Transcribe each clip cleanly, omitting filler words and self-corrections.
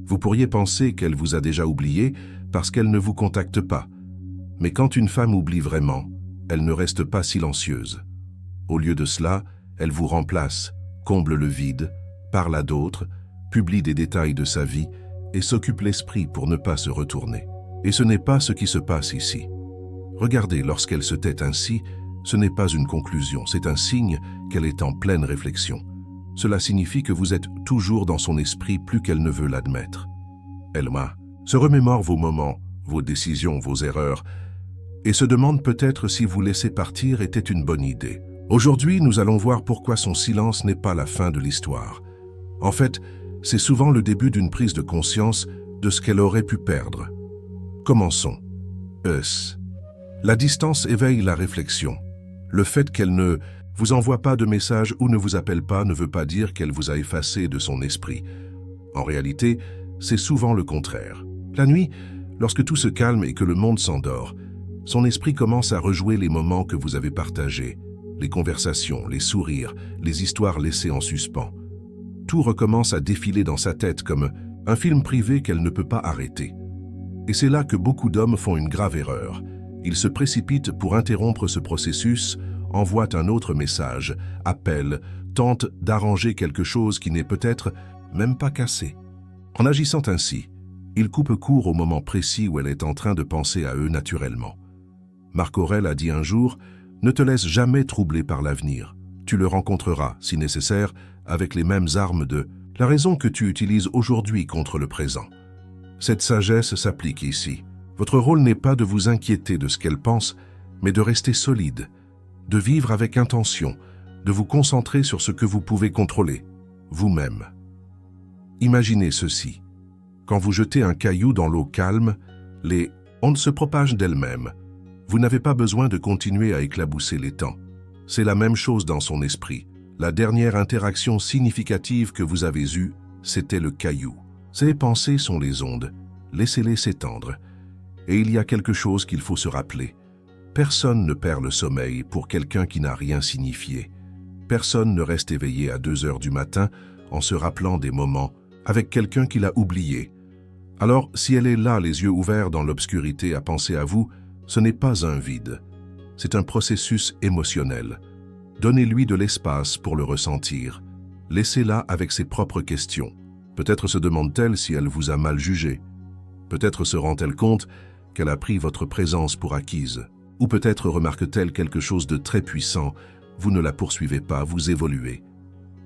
Vous pourriez penser qu'elle vous a déjà oublié parce qu'elle ne vous contacte pas. Mais quand une femme oublie vraiment, elle ne reste pas silencieuse. Au lieu de cela, elle vous remplace, comble le vide, parle à d'autres, publie des détails de sa vie et s'occupe l'esprit pour ne pas se retourner. Et ce n'est pas ce qui se passe ici. Regardez, lorsqu'elle se tait ainsi, ce n'est pas une conclusion, c'est un signe qu'elle est en pleine réflexion. Cela signifie que vous êtes toujours dans son esprit plus qu'elle ne veut l'admettre. Elle se remémore vos moments, vos décisions, vos erreurs, et se demande peut-être si vous laisser partir était une bonne idée. Aujourd'hui, nous allons voir pourquoi son silence n'est pas la fin de l'histoire. En fait, c'est souvent le début d'une prise de conscience de ce qu'elle aurait pu perdre. Commençons. La distance éveille la réflexion. Le fait qu'elle ne vous envoie pas de message ou ne vous appelle pas ne veut pas dire qu'elle vous a effacé de son esprit. En réalité, c'est souvent le contraire. La nuit, lorsque tout se calme et que le monde s'endort, son esprit commence à rejouer les moments que vous avez partagés, les conversations, les sourires, les histoires laissées en suspens. Tout recommence à défiler dans sa tête comme un film privé qu'elle ne peut pas arrêter. Et c'est là que beaucoup d'hommes font une grave erreur. Ils se précipitent pour interrompre ce processus, envoient un autre message, appellent, tentent d'arranger quelque chose qui n'est peut-être même pas cassé. En agissant ainsi, ils coupent court au moment précis où elle est en train de penser à eux naturellement. Marc Aurèle a dit un jour « Ne te laisse jamais troubler par l'avenir. Tu le rencontreras, si nécessaire, avec les mêmes armes de la raison que tu utilises aujourd'hui contre le présent. » Cette sagesse s'applique ici. Votre rôle n'est pas de vous inquiéter de ce qu'elle pense, mais de rester solide, de vivre avec intention, de vous concentrer sur ce que vous pouvez contrôler, vous-même. Imaginez ceci. Quand vous jetez un caillou dans l'eau calme, les ondes se propagent d'elles-mêmes. Vous n'avez pas besoin de continuer à éclabousser l'étang. C'est la même chose dans son esprit. La dernière interaction significative que vous avez eue, c'était le caillou. Ces pensées sont les ondes. Laissez-les s'étendre. Et il y a quelque chose qu'il faut se rappeler. Personne ne perd le sommeil pour quelqu'un qui n'a rien signifié. Personne ne reste éveillé à 2 heures du matin en se rappelant des moments avec quelqu'un qu'il a oublié. Alors, si elle est là, les yeux ouverts dans l'obscurité à penser à vous, ce n'est pas un vide. C'est un processus émotionnel. Donnez-lui de l'espace pour le ressentir. Laissez-la avec ses propres questions. Peut-être se demande-t-elle si elle vous a mal jugé. Peut-être se rend-elle compte qu'elle a pris votre présence pour acquise. Ou peut-être remarque-t-elle quelque chose de très puissant. Vous ne la poursuivez pas, vous évoluez.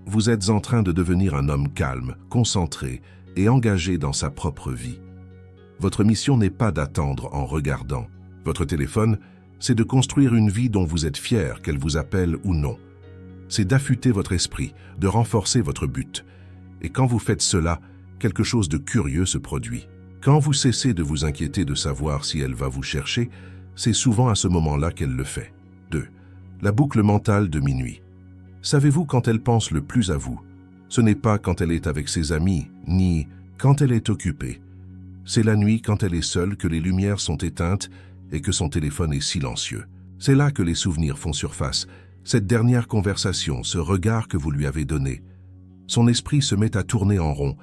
Vous êtes en train de devenir un homme calme, concentré et engagé dans sa propre vie. Votre mission n'est pas d'attendre en regardant. Votre téléphone, c'est de construire une vie dont vous êtes fier, qu'elle vous appelle ou non. C'est d'affûter votre esprit, de renforcer votre but. Et quand vous faites cela, quelque chose de curieux se produit. Quand vous cessez de vous inquiéter de savoir si elle va vous chercher, c'est souvent à ce moment-là qu'elle le fait. 2. La boucle mentale de minuit. Savez-vous quand elle pense le plus à vous? Ce n'est pas quand elle est avec ses amis, ni quand elle est occupée. C'est la nuit quand elle est seule que les lumières sont éteintes et que son téléphone est silencieux. C'est là que les souvenirs font surface. Cette dernière conversation, ce regard que vous lui avez donné. Son esprit se met à tourner en rond.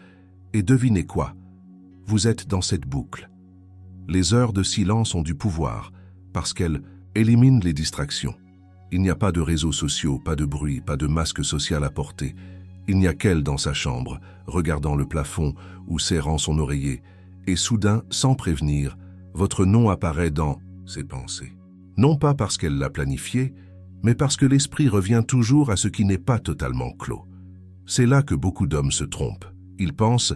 Et devinez quoi? Vous êtes dans cette boucle. Les heures de silence ont du pouvoir parce qu'elles éliminent les distractions. Il n'y a pas de réseaux sociaux, pas de bruit, pas de masque social à porter. Il n'y a qu'elle dans sa chambre, regardant le plafond ou serrant son oreiller. Et soudain, sans prévenir, votre nom apparaît dans ses pensées. Non pas parce qu'elle l'a planifié, mais parce que l'esprit revient toujours à ce qui n'est pas totalement clos. C'est là que beaucoup d'hommes se trompent. Ils pensent,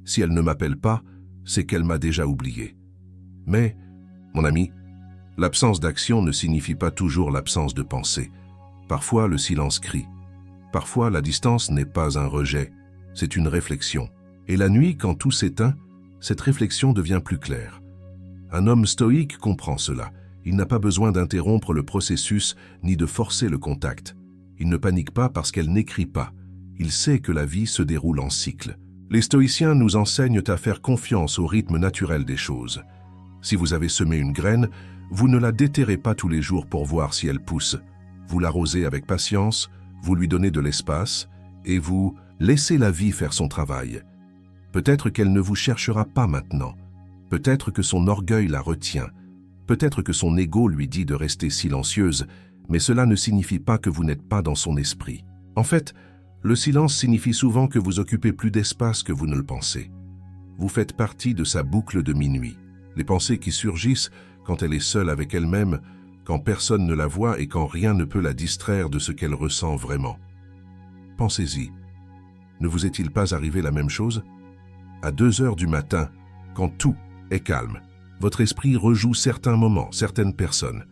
si elle ne m'appelle pas, c'est qu'elle m'a déjà oublié. Mais, mon ami, l'absence d'action ne signifie pas toujours l'absence de pensée. Parfois, le silence crie. Parfois, la distance n'est pas un rejet, c'est une réflexion. Et la nuit, quand tout s'éteint, cette réflexion devient plus claire. Un homme stoïque comprend cela. Il n'a pas besoin d'interrompre le processus ni de forcer le contact. Il ne panique pas parce qu'elle n'écrit pas. Il sait que la vie se déroule en cycle. Les stoïciens nous enseignent à faire confiance au rythme naturel des choses. Si vous avez semé une graine, vous ne la déterrez pas tous les jours pour voir si elle pousse. Vous l'arrosez avec patience, vous lui donnez de l'espace et vous laissez la vie faire son travail. Peut-être qu'elle ne vous cherchera pas maintenant. Peut-être que son orgueil la retient. Peut-être que son ego lui dit de rester silencieuse, mais cela ne signifie pas que vous n'êtes pas dans son esprit. En fait, le silence signifie souvent que vous occupez plus d'espace que vous ne le pensez. Vous faites partie de sa boucle de minuit. Les pensées qui surgissent quand elle est seule avec elle-même, quand personne ne la voit et quand rien ne peut la distraire de ce qu'elle ressent vraiment. Pensez-y. Ne vous est-il pas arrivé la même chose? À 2 heures du matin, quand tout est calme, votre esprit rejoue certains moments, certaines personnes.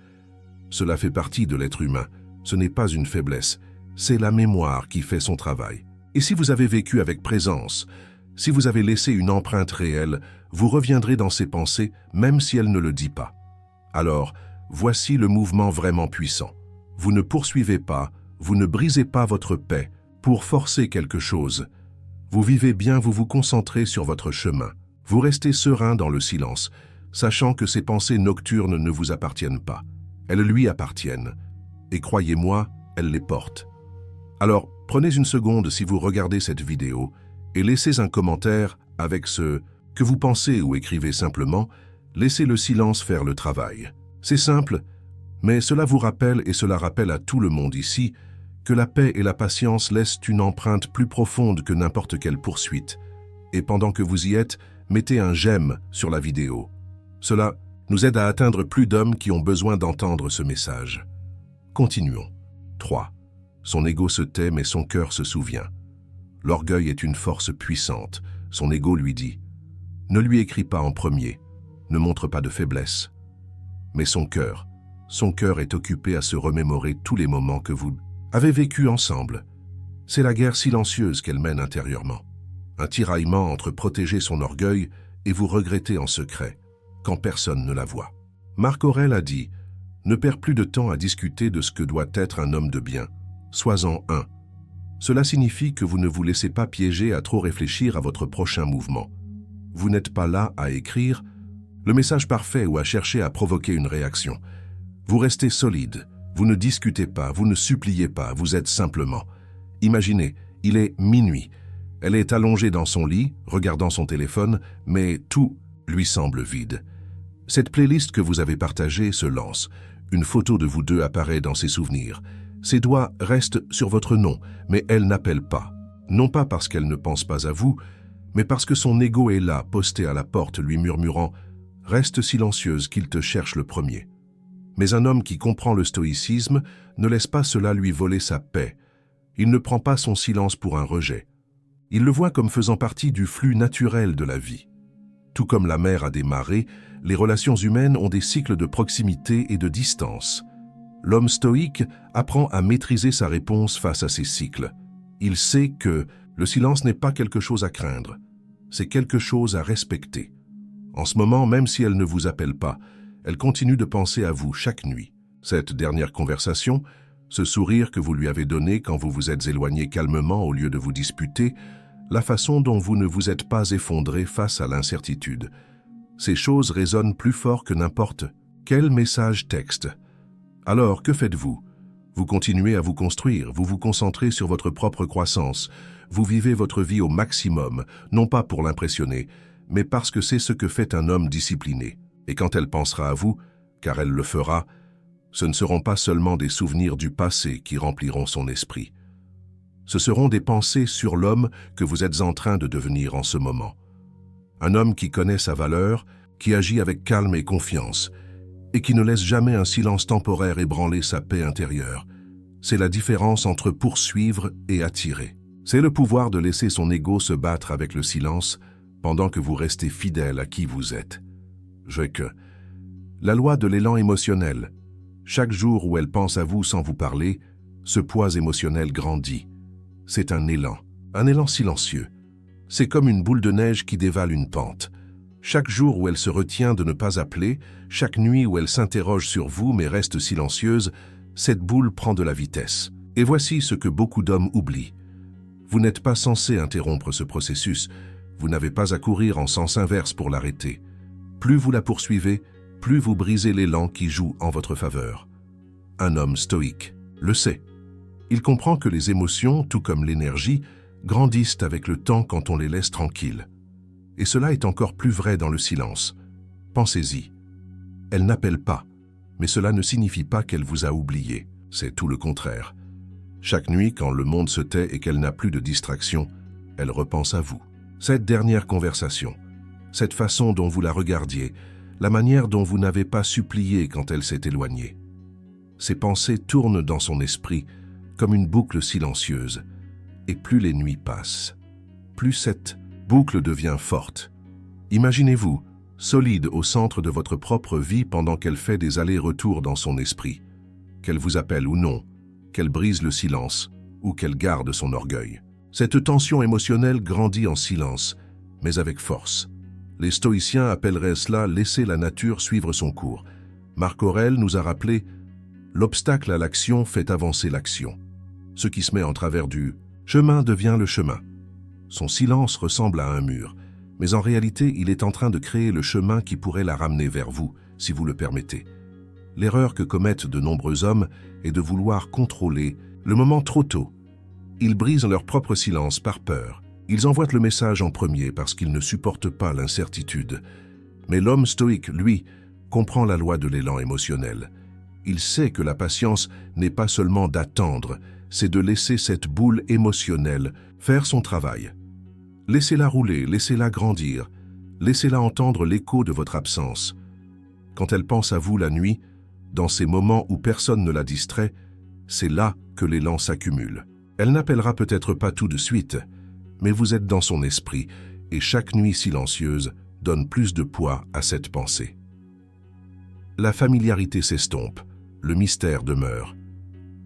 Cela fait partie de l'être humain. Ce n'est pas une faiblesse. C'est la mémoire qui fait son travail. Et si vous avez vécu avec présence, si vous avez laissé une empreinte réelle, vous reviendrez dans ces pensées, même si elle ne le dit pas. Alors, voici le mouvement vraiment puissant. Vous ne poursuivez pas, vous ne brisez pas votre paix pour forcer quelque chose. Vous vivez bien, vous vous concentrez sur votre chemin. Vous restez serein dans le silence, sachant que ces pensées nocturnes ne vous appartiennent pas. Elles lui appartiennent. Et croyez-moi, elle les porte. Alors, prenez une seconde si vous regardez cette vidéo et laissez un commentaire avec ce que vous pensez ou écrivez simplement, laissez le silence faire le travail. C'est simple, mais cela vous rappelle et cela rappelle à tout le monde ici que la paix et la patience laissent une empreinte plus profonde que n'importe quelle poursuite. Et pendant que vous y êtes, mettez un j'aime sur la vidéo. Cela nous aide à atteindre plus d'hommes qui ont besoin d'entendre ce message. Continuons. 3. Son ego se tait, mais son cœur se souvient. L'orgueil est une force puissante. Son ego lui dit « Ne lui écris pas en premier, ne montre pas de faiblesse. » Mais son cœur est occupé à se remémorer tous les moments que vous avez vécus ensemble. C'est la guerre silencieuse qu'elle mène intérieurement. Un tiraillement entre protéger son orgueil et vous regretter en secret, quand personne ne la voit. Marc Aurèle a dit « Ne perds plus de temps à discuter de ce que doit être un homme de bien. Sois-en un. » Cela signifie que vous ne vous laissez pas piéger à trop réfléchir à votre prochain mouvement. Vous n'êtes pas là à écrire le message parfait ou à chercher à provoquer une réaction. Vous restez solide, vous ne discutez pas, vous ne suppliez pas, vous êtes simplement. Imaginez, il est minuit. Elle est allongée dans son lit, regardant son téléphone, mais tout lui semble vide. Cette playlist que vous avez partagée se lance. Une photo de vous deux apparaît dans ses souvenirs. Ses doigts restent sur votre nom, mais elle n'appelle pas. Non pas parce qu'elle ne pense pas à vous, mais parce que son ego est là, posté à la porte, lui murmurant « Reste silencieuse qu'il te cherche le premier ». Mais un homme qui comprend le stoïcisme ne laisse pas cela lui voler sa paix. Il ne prend pas son silence pour un rejet. Il le voit comme faisant partie du flux naturel de la vie. Tout comme la mer a des marées, les relations humaines ont des cycles de proximité et de distance. L'homme stoïque apprend à maîtriser sa réponse face à ces cycles. Il sait que le silence n'est pas quelque chose à craindre, c'est quelque chose à respecter. En ce moment, même si elle ne vous appelle pas, elle continue de penser à vous chaque nuit. Cette dernière conversation, ce sourire que vous lui avez donné quand vous vous êtes éloigné calmement au lieu de vous disputer, la façon dont vous ne vous êtes pas effondré face à l'incertitude. Ces choses résonnent plus fort que n'importe quel message texte. Alors, que faites-vous? Vous continuez à vous construire, vous vous concentrez sur votre propre croissance, vous vivez votre vie au maximum, non pas pour l'impressionner, mais parce que c'est ce que fait un homme discipliné. Et quand elle pensera à vous, car elle le fera, ce ne seront pas seulement des souvenirs du passé qui rempliront son esprit. Ce seront des pensées sur l'homme que vous êtes en train de devenir en ce moment. Un homme qui connaît sa valeur, qui agit avec calme et confiance, et qui ne laisse jamais un silence temporaire ébranler sa paix intérieure. C'est la différence entre poursuivre et attirer. C'est le pouvoir de laisser son ego se battre avec le silence pendant que vous restez fidèle à qui vous êtes. La loi de l'élan émotionnel. Chaque jour où elle pense à vous sans vous parler, ce poids émotionnel grandit. C'est un élan silencieux. C'est comme une boule de neige qui dévale une pente. Chaque jour où elle se retient de ne pas appeler, chaque nuit où elle s'interroge sur vous mais reste silencieuse, cette boule prend de la vitesse. Et voici ce que beaucoup d'hommes oublient. Vous n'êtes pas censé interrompre ce processus. Vous n'avez pas à courir en sens inverse pour l'arrêter. Plus vous la poursuivez, plus vous brisez l'élan qui joue en votre faveur. Un homme stoïque le sait. Il comprend que les émotions, tout comme l'énergie, grandissent avec le temps quand on les laisse tranquilles. Et cela est encore plus vrai dans le silence. Pensez-y. Elle n'appelle pas, mais cela ne signifie pas qu'elle vous a oublié. C'est tout le contraire. Chaque nuit, quand le monde se tait et qu'elle n'a plus de distraction, elle repense à vous. Cette dernière conversation, cette façon dont vous la regardiez, la manière dont vous n'avez pas supplié quand elle s'est éloignée. Ces pensées tournent dans son esprit comme une boucle silencieuse, et plus les nuits passent, plus cette boucle devient forte. Imaginez-vous, solide au centre de votre propre vie pendant qu'elle fait des allers-retours dans son esprit, qu'elle vous appelle ou non, qu'elle brise le silence ou qu'elle garde son orgueil. Cette tension émotionnelle grandit en silence, mais avec force. Les stoïciens appelleraient cela « laisser la nature suivre son cours ». Marc Aurèle nous a rappelé « l'obstacle à l'action fait avancer l'action ». Ce qui se met en travers du chemin devient le chemin. Son silence ressemble à un mur, mais en réalité, il est en train de créer le chemin qui pourrait la ramener vers vous, si vous le permettez. L'erreur que commettent de nombreux hommes est de vouloir contrôler le moment trop tôt. Ils brisent leur propre silence par peur. Ils envoient le message en premier parce qu'ils ne supportent pas l'incertitude. Mais l'homme stoïque, lui, comprend la loi de l'élan émotionnel. Il sait que la patience n'est pas seulement d'attendre, c'est de laisser cette boule émotionnelle faire son travail. Laissez-la rouler, laissez-la grandir, laissez-la entendre l'écho de votre absence. Quand elle pense à vous la nuit, dans ces moments où personne ne la distrait, c'est là que l'élan s'accumule. Elle n'appellera peut-être pas tout de suite, mais vous êtes dans son esprit et chaque nuit silencieuse donne plus de poids à cette pensée. La familiarité s'estompe, le mystère demeure.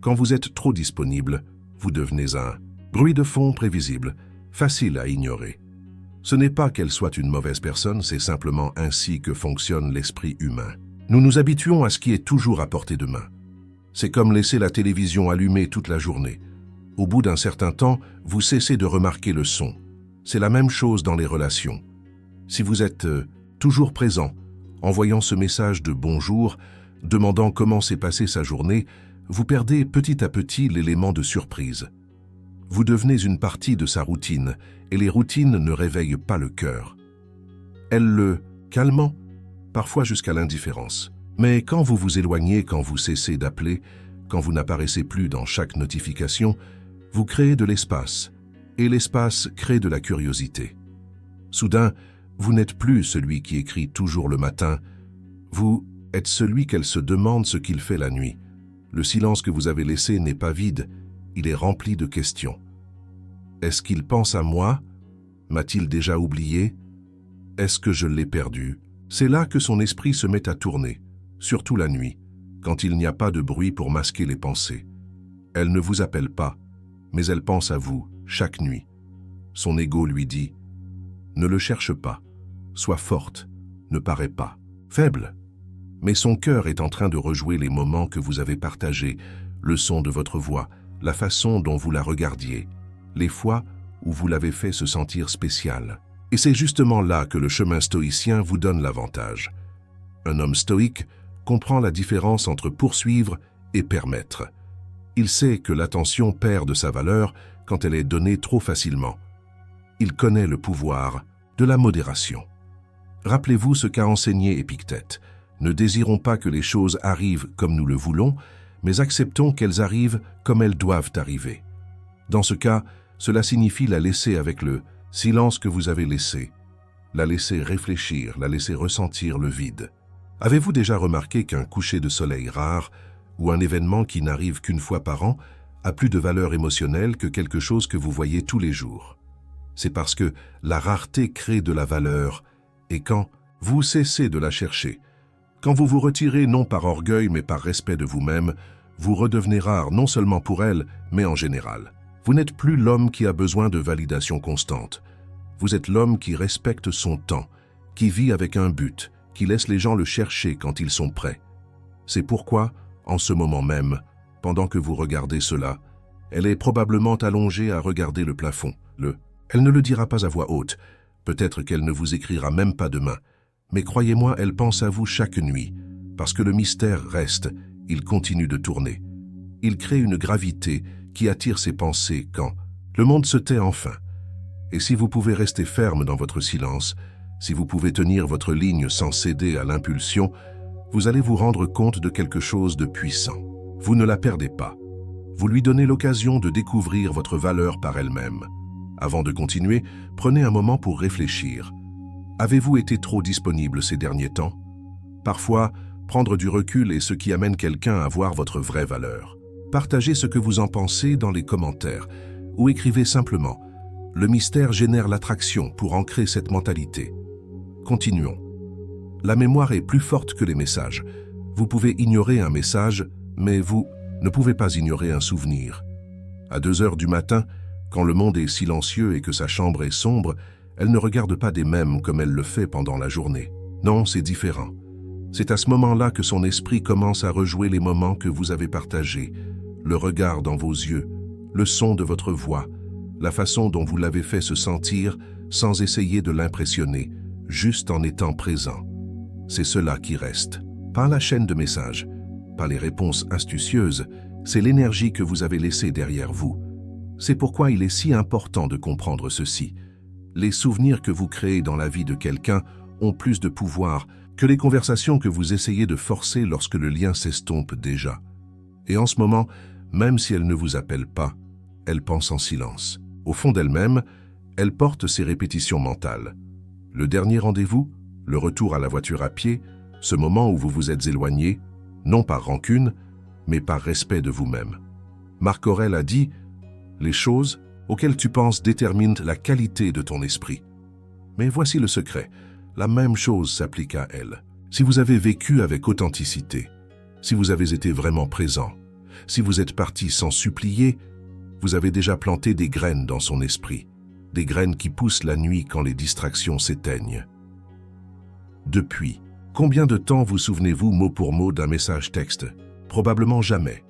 Quand vous êtes trop disponible, vous devenez un bruit de fond prévisible, facile à ignorer. Ce n'est pas qu'elle soit une mauvaise personne, c'est simplement ainsi que fonctionne l'esprit humain. Nous nous habituons à ce qui est toujours à portée de main. C'est comme laisser la télévision allumée toute la journée. Au bout d'un certain temps, vous cessez de remarquer le son. C'est la même chose dans les relations. Si vous êtes toujours présent, envoyant ce message de bonjour, demandant comment s'est passée sa journée, vous perdez petit à petit l'élément de surprise. Vous devenez une partie de sa routine, et les routines ne réveillent pas le cœur. Elles le calment, parfois jusqu'à l'indifférence. Mais quand vous vous éloignez, quand vous cessez d'appeler, quand vous n'apparaissez plus dans chaque notification, vous créez de l'espace, et l'espace crée de la curiosité. Soudain, vous n'êtes plus celui qui écrit toujours le matin, vous êtes celui qu'elle se demande ce qu'il fait la nuit. Le silence que vous avez laissé n'est pas vide, il est rempli de questions. Est-ce qu'il pense à moi? M'a-t-il déjà oublié? Est-ce que je l'ai perdu? C'est là que son esprit se met à tourner, surtout la nuit, quand il n'y a pas de bruit pour masquer les pensées. Elle ne vous appelle pas, mais elle pense à vous chaque nuit. Son ego lui dit « Ne le cherche pas, sois forte, ne parais pas faible ». Mais son cœur est en train de rejouer les moments que vous avez partagés, le son de votre voix, la façon dont vous la regardiez, les fois où vous l'avez fait se sentir spécial. Et c'est justement là que le chemin stoïcien vous donne l'avantage. Un homme stoïque comprend la différence entre poursuivre et permettre. Il sait que l'attention perd de sa valeur quand elle est donnée trop facilement. Il connaît le pouvoir de la modération. Rappelez-vous ce qu'a enseigné Épictète. Ne désirons pas que les choses arrivent comme nous le voulons, mais acceptons qu'elles arrivent comme elles doivent arriver. Dans ce cas, cela signifie la laisser avec le silence que vous avez laissé, la laisser réfléchir, la laisser ressentir le vide. Avez-vous déjà remarqué qu'un coucher de soleil rare ou un événement qui n'arrive qu'une fois par an a plus de valeur émotionnelle que quelque chose que vous voyez tous les jours? C'est parce que la rareté crée de la valeur, et quand vous cessez de la chercher, quand vous vous retirez non par orgueil mais par respect de vous-même, vous redevenez rare non seulement pour elle, mais en général. Vous n'êtes plus l'homme qui a besoin de validation constante. Vous êtes l'homme qui respecte son temps, qui vit avec un but, qui laisse les gens le chercher quand ils sont prêts. C'est pourquoi, en ce moment même, pendant que vous regardez cela, elle est probablement allongée à regarder le plafond. Elle ne le dira pas à voix haute, peut-être qu'elle ne vous écrira même pas demain, mais croyez-moi, elle pense à vous chaque nuit, parce que le mystère reste, il continue de tourner. Il crée une gravité qui attire ses pensées quand le monde se tait enfin. Et si vous pouvez rester ferme dans votre silence, si vous pouvez tenir votre ligne sans céder à l'impulsion, vous allez vous rendre compte de quelque chose de puissant. Vous ne la perdez pas. Vous lui donnez l'occasion de découvrir votre valeur par elle-même. Avant de continuer, prenez un moment pour réfléchir. Avez-vous été trop disponible ces derniers temps? Parfois, prendre du recul est ce qui amène quelqu'un à voir votre vraie valeur. Partagez ce que vous en pensez dans les commentaires ou écrivez simplement « Le mystère génère l'attraction » pour ancrer cette mentalité. Continuons. La mémoire est plus forte que les messages. Vous pouvez ignorer un message, mais vous ne pouvez pas ignorer un souvenir. À 2 heures du matin, quand le monde est silencieux et que sa chambre est sombre, elle ne regarde pas des mèmes comme elle le fait pendant la journée. Non, c'est différent. C'est à ce moment-là que son esprit commence à rejouer les moments que vous avez partagés, le regard dans vos yeux, le son de votre voix, la façon dont vous l'avez fait se sentir sans essayer de l'impressionner, juste en étant présent. C'est cela qui reste. Pas la chaîne de messages, pas les réponses astucieuses, c'est l'énergie que vous avez laissée derrière vous. C'est pourquoi il est si important de comprendre ceci. Les souvenirs que vous créez dans la vie de quelqu'un ont plus de pouvoir que les conversations que vous essayez de forcer lorsque le lien s'estompe déjà. Et en ce moment, même si elle ne vous appelle pas, elle pense en silence. Au fond d'elle-même, elle porte ses répétitions mentales. Le dernier rendez-vous, le retour à la voiture à pied, ce moment où vous vous êtes éloigné, non par rancune, mais par respect de vous-même. Marc Aurèle a dit « Les choses auxquelles tu penses déterminent la qualité de ton esprit. » Mais voici le secret, la même chose s'applique à elle. Si vous avez vécu avec authenticité, si vous avez été vraiment présent, si vous êtes parti sans supplier, vous avez déjà planté des graines dans son esprit, des graines qui poussent la nuit quand les distractions s'éteignent. Depuis, combien de temps vous souvenez-vous mot pour mot d'un message texte? Probablement jamais.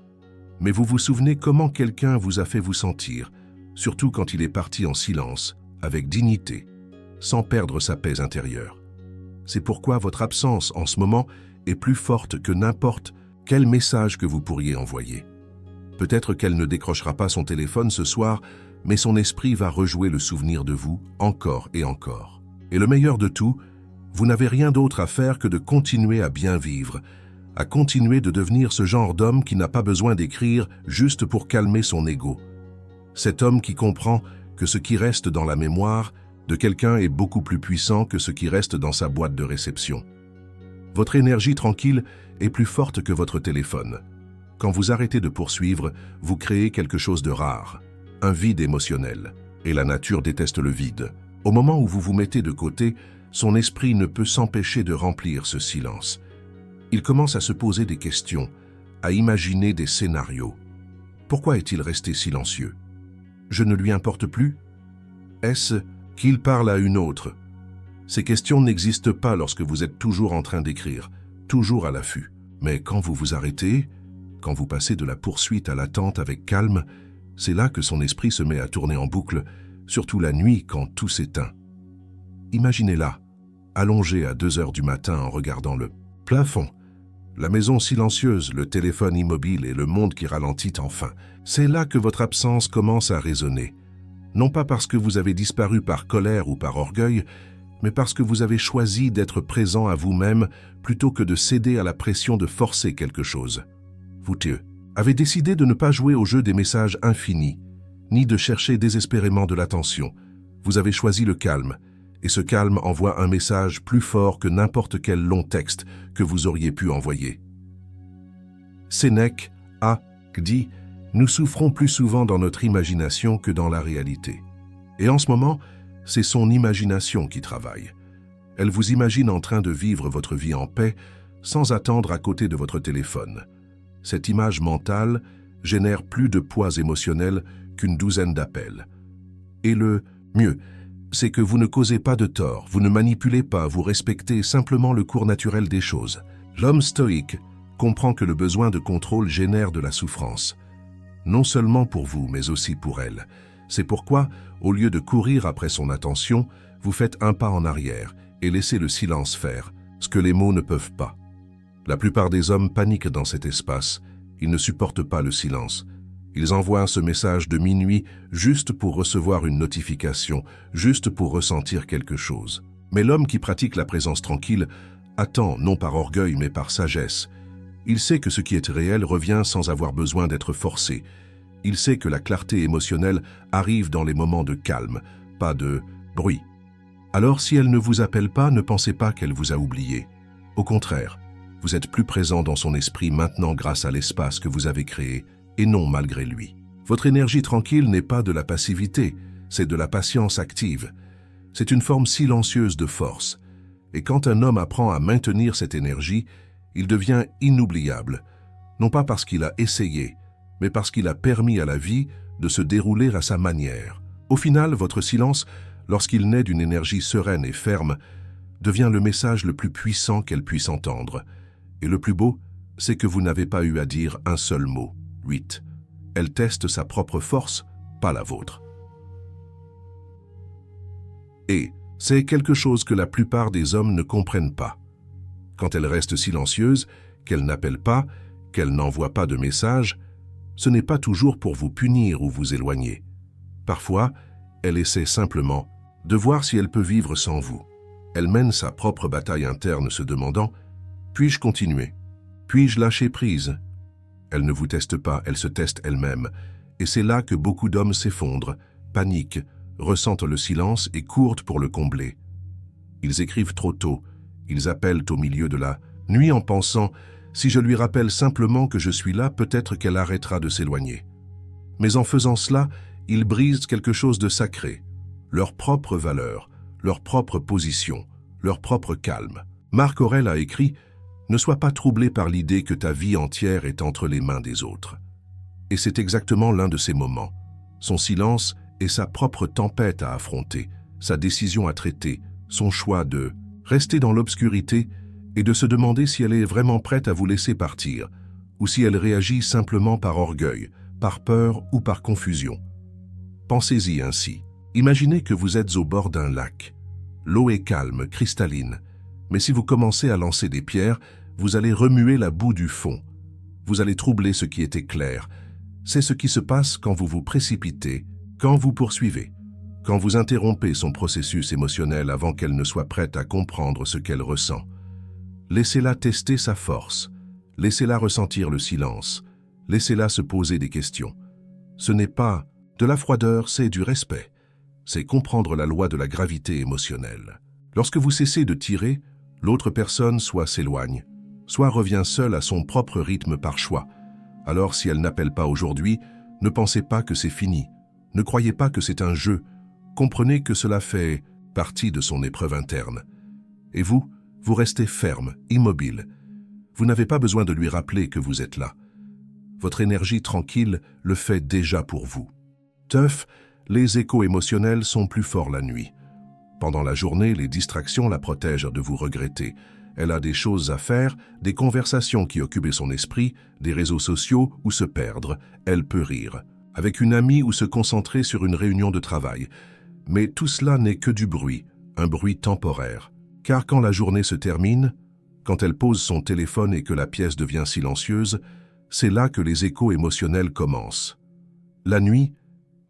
Mais vous vous souvenez comment quelqu'un vous a fait vous sentir, surtout quand il est parti en silence, avec dignité, sans perdre sa paix intérieure. C'est pourquoi votre absence en ce moment est plus forte que n'importe quel message que vous pourriez envoyer. Peut-être qu'elle ne décrochera pas son téléphone ce soir, mais son esprit va rejouer le souvenir de vous encore et encore. Et le meilleur de tout, vous n'avez rien d'autre à faire que de continuer à bien vivre, à continuer de devenir ce genre d'homme qui n'a pas besoin d'écrire juste pour calmer son ego. Cet homme qui comprend que ce qui reste dans la mémoire de quelqu'un est beaucoup plus puissant que ce qui reste dans sa boîte de réception. Votre énergie tranquille est plus forte que votre téléphone. Quand vous arrêtez de poursuivre, vous créez quelque chose de rare, un vide émotionnel. Et la nature déteste le vide. Au moment où vous vous mettez de côté, son esprit ne peut s'empêcher de remplir ce silence. Il commence à se poser des questions, à imaginer des scénarios. Pourquoi est-il resté silencieux? Je ne lui importe plus? Est-ce qu'il parle à une autre? Ces questions n'existent pas lorsque vous êtes toujours en train d'écrire, toujours à l'affût. Mais quand vous vous arrêtez, quand vous passez de la poursuite à l'attente avec calme, c'est là que son esprit se met à tourner en boucle, surtout la nuit quand tout s'éteint. Imaginez-la, allongée à 2 heures du matin en regardant le plafond, la maison silencieuse, le téléphone immobile et le monde qui ralentit enfin. C'est là que votre absence commence à résonner. Non pas parce que vous avez disparu par colère ou par orgueil, mais parce que vous avez choisi d'être présent à vous-même plutôt que de céder à la pression de forcer quelque chose. Vous avez décidé de ne pas jouer au jeu des messages infinis, ni de chercher désespérément de l'attention. Vous avez choisi le calme, et ce calme envoie un message plus fort que n'importe quel long texte que vous auriez pu envoyer. Sénèque a dit « Nous souffrons plus souvent dans notre imagination que dans la réalité ». Et en ce moment, c'est son imagination qui travaille. Elle vous imagine en train de vivre votre vie en paix, sans attendre à côté de votre téléphone. Cette image mentale génère plus de poids émotionnel qu'une douzaine d'appels. Et le mieux, c'est que vous ne causez pas de tort, vous ne manipulez pas, vous respectez simplement le cours naturel des choses. L'homme stoïque comprend que le besoin de contrôle génère de la souffrance, non seulement pour vous, mais aussi pour elle. C'est pourquoi, au lieu de courir après son attention, vous faites un pas en arrière et laissez le silence faire, ce que les mots ne peuvent pas. La plupart des hommes paniquent dans cet espace, ils ne supportent pas le silence. Ils envoient ce message de minuit juste pour recevoir une notification, juste pour ressentir quelque chose. Mais l'homme qui pratique la présence tranquille attend non par orgueil mais par sagesse. Il sait que ce qui est réel revient sans avoir besoin d'être forcé. Il sait que la clarté émotionnelle arrive dans les moments de calme, pas de bruit. Alors si elle ne vous appelle pas, ne pensez pas qu'elle vous a oublié. Au contraire, vous êtes plus présent dans son esprit maintenant grâce à l'espace que vous avez créé, et non malgré lui. Votre énergie tranquille n'est pas de la passivité, c'est de la patience active. C'est une forme silencieuse de force. Et quand un homme apprend à maintenir cette énergie, il devient inoubliable, non pas parce qu'il a essayé, mais parce qu'il a permis à la vie de se dérouler à sa manière. Au final, votre silence, lorsqu'il naît d'une énergie sereine et ferme, devient le message le plus puissant qu'elle puisse entendre. Et le plus beau, c'est que vous n'avez pas eu à dire un seul mot. 8. Elle teste sa propre force, pas la vôtre. Et c'est quelque chose que la plupart des hommes ne comprennent pas. Quand elle reste silencieuse, qu'elle n'appelle pas, qu'elle n'envoie pas de message, ce n'est pas toujours pour vous punir ou vous éloigner. Parfois, elle essaie simplement de voir si elle peut vivre sans vous. Elle mène sa propre bataille interne se demandant « Puis-je continuer? Puis-je lâcher prise ?» Elle ne vous teste pas, elle se teste elle-même. Et c'est là que beaucoup d'hommes s'effondrent, paniquent, ressentent le silence et courent pour le combler. Ils écrivent trop tôt, ils appellent au milieu de la nuit en pensant « Si je lui rappelle simplement que je suis là, peut-être qu'elle arrêtera de s'éloigner. » Mais en faisant cela, ils brisent quelque chose de sacré, leur propre valeur, leur propre position, leur propre calme. Marc Aurèle a écrit « Ne sois pas troublé par l'idée que ta vie entière est entre les mains des autres. » Et c'est exactement l'un de ces moments. Son silence est sa propre tempête à affronter, sa décision à traiter, son choix de rester dans l'obscurité et de se demander si elle est vraiment prête à vous laisser partir, ou si elle réagit simplement par orgueil, par peur ou par confusion. Pensez-y ainsi. Imaginez que vous êtes au bord d'un lac. L'eau est calme, cristalline, mais si vous commencez à lancer des pierres, vous allez remuer la boue du fond. Vous allez troubler ce qui était clair. C'est ce qui se passe quand vous vous précipitez, quand vous poursuivez, quand vous interrompez son processus émotionnel avant qu'elle ne soit prête à comprendre ce qu'elle ressent. Laissez-la tester sa force, laissez-la ressentir le silence, laissez-la se poser des questions. Ce n'est pas de la froideur, c'est du respect. C'est comprendre la loi de la gravité émotionnelle. Lorsque vous cessez de tirer, l'autre personne soit s'éloigne, soit revient seule à son propre rythme par choix. Alors si elle n'appelle pas aujourd'hui, ne pensez pas que c'est fini. Ne croyez pas que c'est un jeu. Comprenez que cela fait partie de son épreuve interne. Et vous restez ferme, immobile. Vous n'avez pas besoin de lui rappeler que vous êtes là. Votre énergie tranquille le fait déjà pour vous. Teuf, les échos émotionnels sont plus forts la nuit. Pendant la journée, les distractions la protègent de vous regretter. Elle a des choses à faire, des conversations qui occupent son esprit, des réseaux sociaux ou se perdre. Elle peut rire, avec une amie ou se concentrer sur une réunion de travail. Mais tout cela n'est que du bruit, un bruit temporaire. Car quand la journée se termine, quand elle pose son téléphone et que la pièce devient silencieuse, c'est là que les échos émotionnels commencent. La nuit,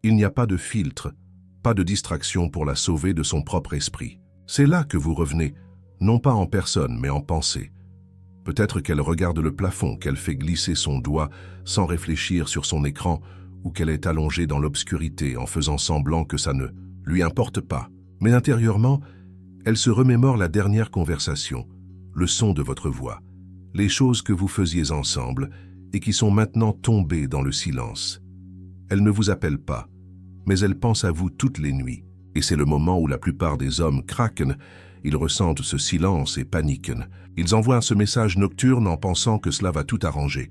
il n'y a pas de filtre, pas de distraction pour la sauver de son propre esprit. C'est là que vous revenez, non pas en personne, mais en pensée. Peut-être qu'elle regarde le plafond, qu'elle fait glisser son doigt sans réfléchir sur son écran, ou qu'elle est allongée dans l'obscurité en faisant semblant que ça ne lui importe pas. Mais intérieurement, elle se remémore la dernière conversation, le son de votre voix, les choses que vous faisiez ensemble et qui sont maintenant tombées dans le silence. Elle ne vous appelle pas, mais elle pense à vous toutes les nuits. Et c'est le moment où la plupart des hommes craquent, ils ressentent ce silence et paniquent. Ils envoient ce message nocturne en pensant que cela va tout arranger.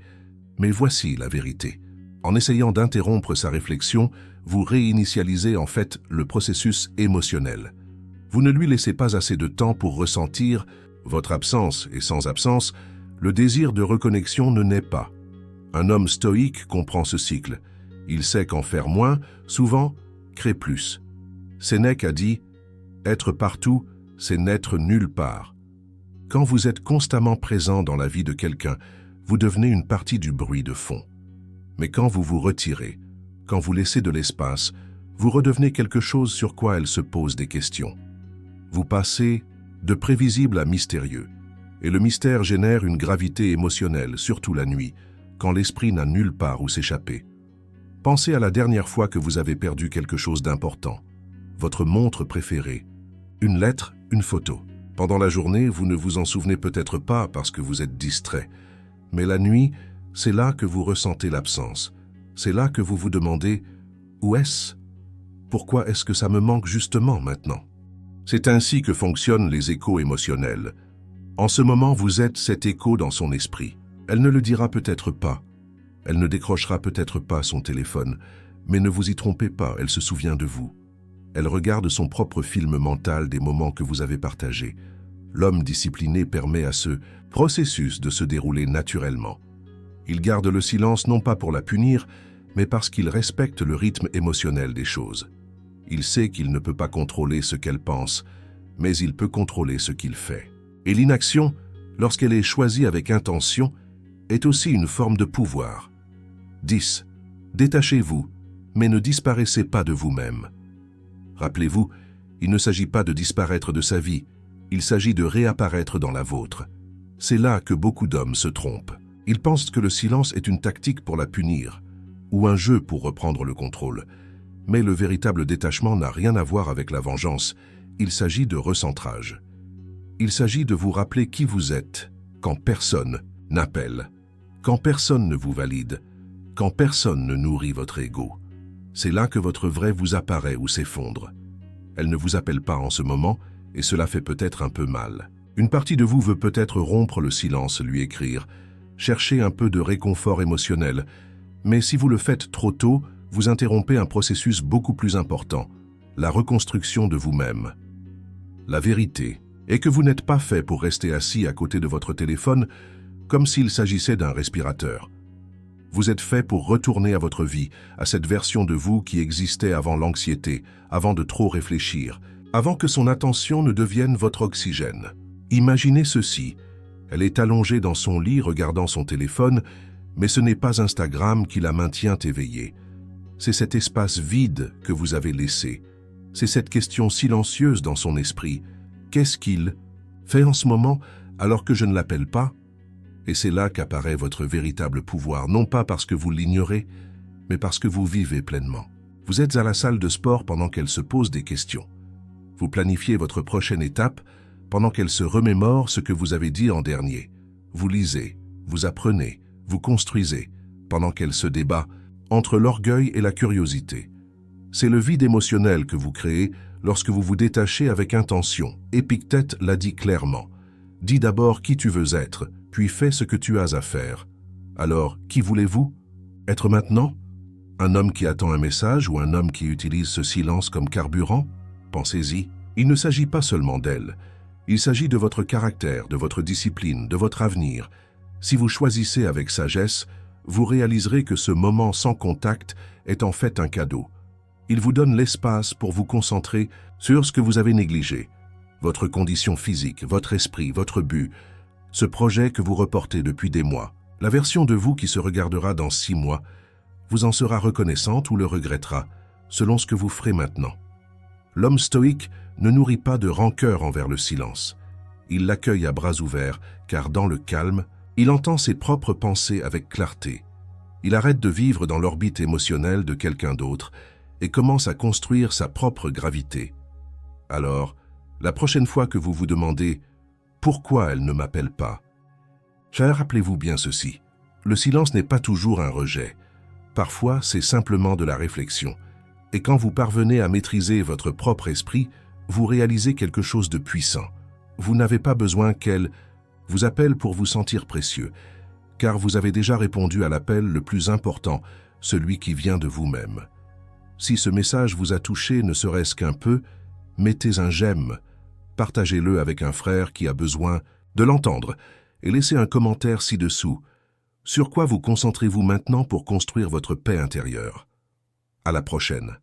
Mais voici la vérité. En essayant d'interrompre sa réflexion, vous réinitialisez en fait le processus émotionnel. Vous ne lui laissez pas assez de temps pour ressentir votre absence, et sans absence, le désir de reconnexion ne naît pas. Un homme stoïque comprend ce cycle. Il sait qu'en faire moins, souvent, crée plus. Sénèque a dit « Être partout, c'est n'être nulle part ». Quand vous êtes constamment présent dans la vie de quelqu'un, vous devenez une partie du bruit de fond. Mais quand vous vous retirez, quand vous laissez de l'espace, vous redevenez quelque chose sur quoi elle se pose des questions. Vous passez de prévisible à mystérieux, et le mystère génère une gravité émotionnelle, surtout la nuit, quand l'esprit n'a nulle part où s'échapper. Pensez à la dernière fois que vous avez perdu quelque chose d'important, votre montre préférée, une lettre, une photo. Pendant la journée, vous ne vous en souvenez peut-être pas parce que vous êtes distrait, mais la nuit, c'est là que vous ressentez l'absence. C'est là que vous vous demandez « Où est-ce ? Pourquoi est-ce que ça me manque justement maintenant ?» C'est ainsi que fonctionnent les échos émotionnels. En ce moment, vous êtes cet écho dans son esprit. Elle ne le dira peut-être pas. Elle ne décrochera peut-être pas son téléphone. Mais ne vous y trompez pas, elle se souvient de vous. Elle regarde son propre film mental des moments que vous avez partagés. L'homme discipliné permet à ce processus de se dérouler naturellement. Il garde le silence non pas pour la punir, mais parce qu'il respecte le rythme émotionnel des choses. Il sait qu'il ne peut pas contrôler ce qu'elle pense, mais il peut contrôler ce qu'il fait. Et l'inaction, lorsqu'elle est choisie avec intention, est aussi une forme de pouvoir. 10. Détachez-vous, mais ne disparaissez pas de vous-même. Rappelez-vous, il ne s'agit pas de disparaître de sa vie, il s'agit de réapparaître dans la vôtre. C'est là que beaucoup d'hommes se trompent. Ils pensent que le silence est une tactique pour la punir, ou un jeu pour reprendre le contrôle. Mais le véritable détachement n'a rien à voir avec la vengeance, il s'agit de recentrage. Il s'agit de vous rappeler qui vous êtes, quand personne n'appelle, quand personne ne vous valide, quand personne ne nourrit votre ego. C'est là que votre vrai vous apparaît ou s'effondre. Elle ne vous appelle pas en ce moment, et cela fait peut-être un peu mal. Une partie de vous veut peut-être rompre le silence, lui écrire, chercher un peu de réconfort émotionnel, mais si vous le faites trop tôt, vous interrompez un processus beaucoup plus important, la reconstruction de vous-même. La vérité est que vous n'êtes pas fait pour rester assis à côté de votre téléphone comme s'il s'agissait d'un respirateur. Vous êtes fait pour retourner à votre vie, à cette version de vous qui existait avant l'anxiété, avant de trop réfléchir, avant que son attention ne devienne votre oxygène. Imaginez ceci, elle est allongée dans son lit regardant son téléphone, mais ce n'est pas Instagram qui la maintient éveillée. C'est cet espace vide que vous avez laissé. C'est cette question silencieuse dans son esprit. Qu'est-ce qu'il fait en ce moment alors que je ne l'appelle pas? Et c'est là qu'apparaît votre véritable pouvoir, non pas parce que vous l'ignorez, mais parce que vous vivez pleinement. Vous êtes à la salle de sport pendant qu'elle se pose des questions. Vous planifiez votre prochaine étape pendant qu'elle se remémore ce que vous avez dit en dernier. Vous lisez, vous apprenez, vous construisez, pendant qu'elle se débat entre l'orgueil et la curiosité. C'est le vide émotionnel que vous créez lorsque vous vous détachez avec intention. Épictète l'a dit clairement. Dis d'abord qui tu veux être, puis fais ce que tu as à faire. Alors, qui voulez-vous être maintenant? Un homme qui attend un message ou un homme qui utilise ce silence comme carburant? Pensez-y. Il ne s'agit pas seulement d'elle. Il s'agit de votre caractère, de votre discipline, de votre avenir. Si vous choisissez avec sagesse, vous réaliserez que ce moment sans contact est en fait un cadeau. Il vous donne l'espace pour vous concentrer sur ce que vous avez négligé. Votre condition physique, votre esprit, votre but, ce projet que vous reportez depuis des mois. La version de vous qui se regardera dans 6 mois vous en sera reconnaissante ou le regrettera, selon ce que vous ferez maintenant. L'homme stoïque ne nourrit pas de rancœur envers le silence. Il l'accueille à bras ouverts, car dans le calme, il entend ses propres pensées avec clarté. Il arrête de vivre dans l'orbite émotionnelle de quelqu'un d'autre et commence à construire sa propre gravité. Alors, la prochaine fois que vous vous demandez « Pourquoi elle ne m'appelle pas ?» rappelez-vous bien ceci. Le silence n'est pas toujours un rejet. Parfois, c'est simplement de la réflexion. Et quand vous parvenez à maîtriser votre propre esprit, vous réalisez quelque chose de puissant. Vous n'avez pas besoin qu'elle vous appelle pour vous sentir précieux, car vous avez déjà répondu à l'appel le plus important, celui qui vient de vous-même. Si ce message vous a touché ne serait-ce qu'un peu, mettez un j'aime, partagez-le avec un frère qui a besoin de l'entendre et laissez un commentaire ci-dessous. Sur quoi vous concentrez-vous maintenant pour construire votre paix intérieure? À la prochaine.